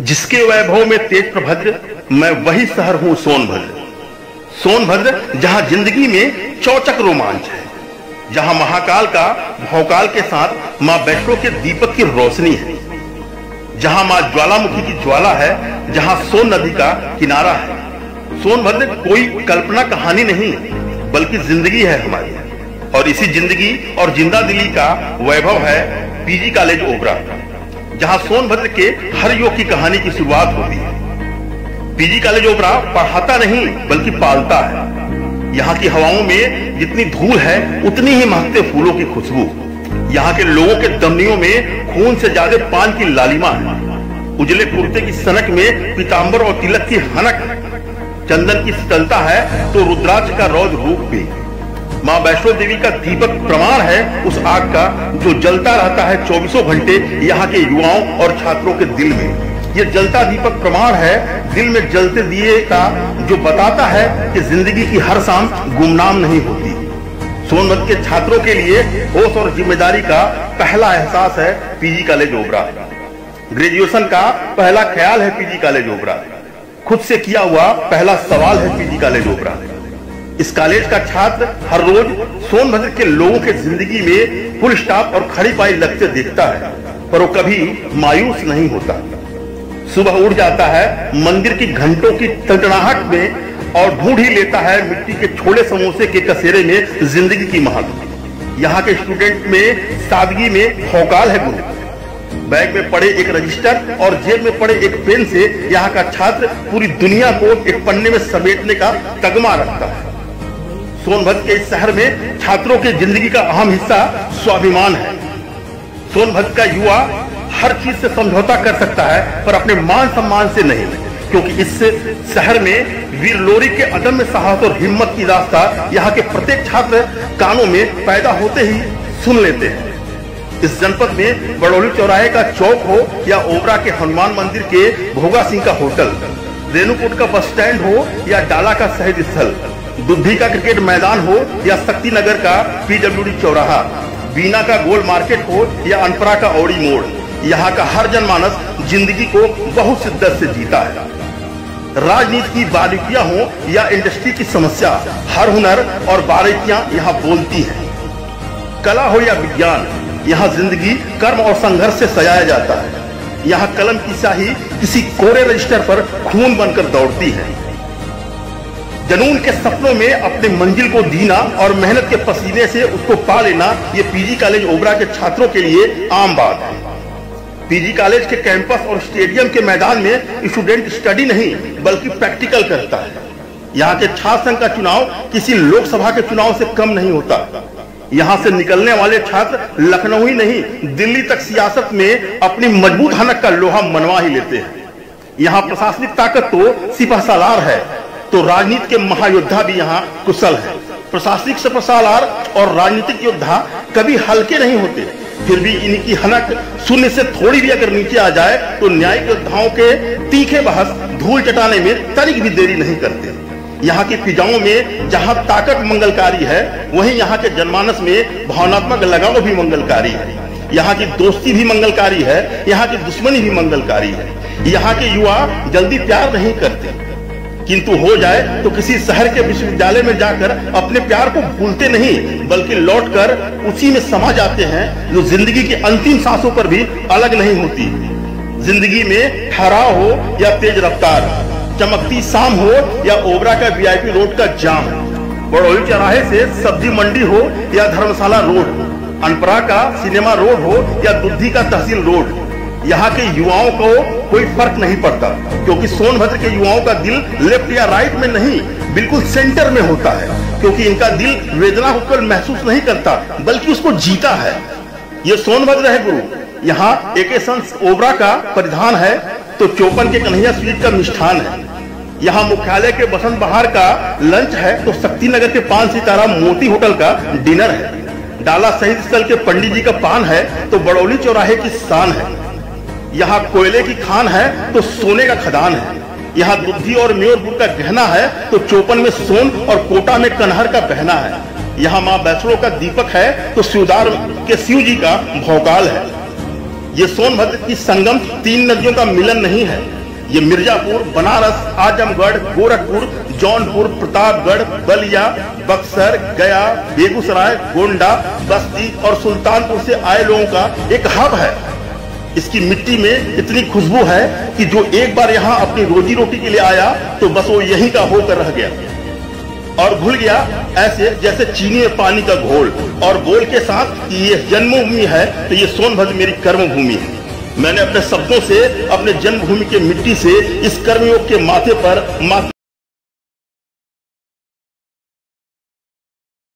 जिसके वैभव में तेज प्रभद्र, मैं वही शहर हूं सोनभद्र। सोनभद्र जहां जिंदगी में चौचक रोमांच है, जहां महाकाल का भौकाल के साथ मां वैष्णो के दीपक की रोशनी है, जहां मां ज्वालामुखी की ज्वाला है, जहां सोन नदी का किनारा है। सोनभद्र कोई कल्पना कहानी नहीं बल्कि जिंदगी है हमारी, और इसी जिंदगी और जिंदा दिली का वैभव है पीजी कॉलेज ओबरा, जहां सोनभद्र के हर युवक की कहानी की शुरुआत होती है। पीजी कॉलेज ओबरा पढ़ाता नहीं बल्कि पालता है। यहाँ की हवाओं में जितनी धूल है उतनी ही महकते फूलों की खुशबू। यहाँ के लोगों के धमनियों में खून से ज्यादा पान की लालिमा है। उजले कुर्ते की सनक में पीतांबर और तिलक की हनक, चंदन की शीतलता है तो रुद्राक्ष का रौद्र रूप भी। मां वैष्णो देवी का दीपक प्रमाण है उस आग का जो जलता रहता है 24 घंटे यहाँ के युवाओं और छात्रों के दिल में। ये जलता दीपक प्रमाण है दिल में जलते दिए का, जो बताता है कि जिंदगी की हर शाम गुमनाम नहीं होती। सोनभद्र के छात्रों के लिए होश और जिम्मेदारी का पहला एहसास है पीजी कॉलेज ओबरा। ग्रेजुएशन का पहला ख्याल है पीजी कॉलेज ओबरा। खुद से किया हुआ पहला सवाल है पीजी कॉलेज ओबरा। इस कॉलेज का छात्र हर रोज सोनभद्र के लोगों के जिंदगी में फुल स्टॉप और खड़ी पाई लगते देखता है, पर वो कभी मायूस नहीं होता। सुबह उठ जाता है मंदिर की घंटों की टंटनाहट में और ढूंढ ही लेता है मिट्टी के छोले समोसे के कसेरे में जिंदगी की महक। यहाँ के स्टूडेंट में सादगी में भौकाल है गुरु। बैग में पड़े एक रजिस्टर और जेब में पड़े एक पेन से यहाँ का छात्र पूरी दुनिया को एक पन्ने में समेटने का तगमा रखता है। सोनभद्र के इस शहर में छात्रों की जिंदगी का अहम हिस्सा स्वाभिमान है। सोनभद्र का युवा हर चीज से समझौता कर सकता है पर अपने मान सम्मान से नहीं, क्योंकि इस शहर में वीर लोरी के अदम्य साहस और हिम्मत की दास्तां यहाँ के प्रत्येक छात्र कानों में पैदा होते ही सुन लेते हैं। इस जनपद में बड़ौली चौराहे का चौक हो या ओबरा के हनुमान मंदिर के भोगा सिंह का होटल, रेणुकूट का बस स्टैंड हो या डाला का शहीद स्थल, दुद्धी का क्रिकेट मैदान हो या शक्ति नगर का पीडब्ल्यूडी चौराहा, बीना का गोल मार्केट हो या अनपरा का औड़ी मोड़, यहाँ का हर जनमानस जिंदगी को बहुत शिद्दत से जीता है। राजनीति की बारीकियां हो या इंडस्ट्री की समस्या, हर हुनर और बारीकियां यहाँ बोलती हैं। कला हो या विज्ञान, यहाँ जिंदगी कर्म और संघर्ष से सजाया जाता है। यहाँ कलम की स्याही किसी कोरे रजिस्टर पर खून बनकर दौड़ती है। जनून के सपनों में अपने मंजिल को जीना और मेहनत के पसीने से उसको पा लेना, ये पीजी कॉलेज ओबरा के छात्रों के लिए आम बात है। पीजी कॉलेज के कैंपस और स्टेडियम के मैदान में स्टूडेंट स्टडी नहीं बल्कि प्रैक्टिकल करता है। यहाँ के छात्र संघ का चुनाव किसी लोकसभा के चुनाव से कम नहीं होता। यहाँ से निकलने वाले छात्र लखनऊ ही नहीं दिल्ली तक सियासत में अपनी मजबूत हनक का लोहा मनवा ही लेते हैं। यहाँ प्रशासनिक ताकत तो सिपह सालार है तो राजनीति के महायोद्धा भी यहाँ कुशल है। प्रशासनिक सिपह सालार और राजनीतिक योद्धा कभी हल्के नहीं होते, फिर भी इनकी हनक शून्य से थोड़ी भी अगर नीचे आ जाए तो न्यायिक योद्धाओं के तीखे बहस धूल चटाने में तनिक भी देरी नहीं करते। यहाँ की फिजाओं में जहाँ ताकत मंगलकारी है, वहीं यहाँ के जनमानस में भावनात्मक लगाव भी मंगलकारी है। यहाँ की दोस्ती भी मंगलकारी है, यहाँ की दुश्मनी भी मंगलकारी है। यहाँ के युवा जल्दी प्यार नहीं करते, किंतु हो जाए तो किसी शहर के विश्वविद्यालय में जाकर अपने प्यार को भूलते नहीं बल्कि लौटकर उसी में समा जाते हैं, जो जिंदगी की अंतिम सांसों पर भी अलग नहीं होती। जिंदगी में ठहराव हो या तेज रफ्तार, चमकती शाम हो या ओबरा का वीआईपी रोड का जाम, बड़ौली चौराहे से सब्जी मंडी हो या धर्मशाला रोड, अनपरा का सिनेमा रोड हो या दुद्धी का तहसील रोड, यहाँ के युवाओं को कोई फर्क नहीं पड़ता, क्योंकि सोनभद्र के युवाओं का दिल लेफ्ट या राइट में नहीं बिल्कुल सेंटर में होता है, क्योंकि इनका दिल वेदना को केवल महसूस नहीं करता बल्कि उसको जीता है। ये सोनभद्र है गुरु। यहाँ एके सन्स ओबरा का परिधान है तो चौपन के कन्हैया स्वीट का मिष्ठान है। यहाँ मुख्यालय के बसंत बहार का लंच है तो शक्ति नगर के 5 सितारा मोती होटल का डिनर है। डाला शहीद स्थल के पंडित जी का पान है तो बड़ौली चौराहे की शान है। यहाँ कोयले की खान है तो सोने का खदान है। यहाँ दुद्धी और म्योरपुर का गहना है तो चौपन में सोन और कोटा में कन्हर का पहना है। यहाँ माँ वैष्णो का दीपक है तो शिवदार के शिव जी का भौकाल है। ये सोनभद्र की संगम 3 नदियों का मिलन नहीं है। ये मिर्जापुर, बनारस, आजमगढ़, गोरखपुर, जौनपुर, प्रतापगढ़, बलिया, बक्सर, गया, बेगूसराय, गोंडा, बस्ती और सुल्तानपुर से आए लोगों का एक हब है। इसकी मिट्टी में इतनी खुशबू है कि जो एक बार यहाँ अपनी रोजी रोटी के लिए आया तो बस वो यहीं का होकर रह गया और घुल गया, ऐसे जैसे चीनी में पानी का घोल। और बोल के साथ कि ये जन्मभूमि है तो ये सोनभद्र मेरी कर्मभूमि है। मैंने अपने शब्दों से अपने जन्मभूमि के मिट्टी से इस कर्मयोग के माथे पर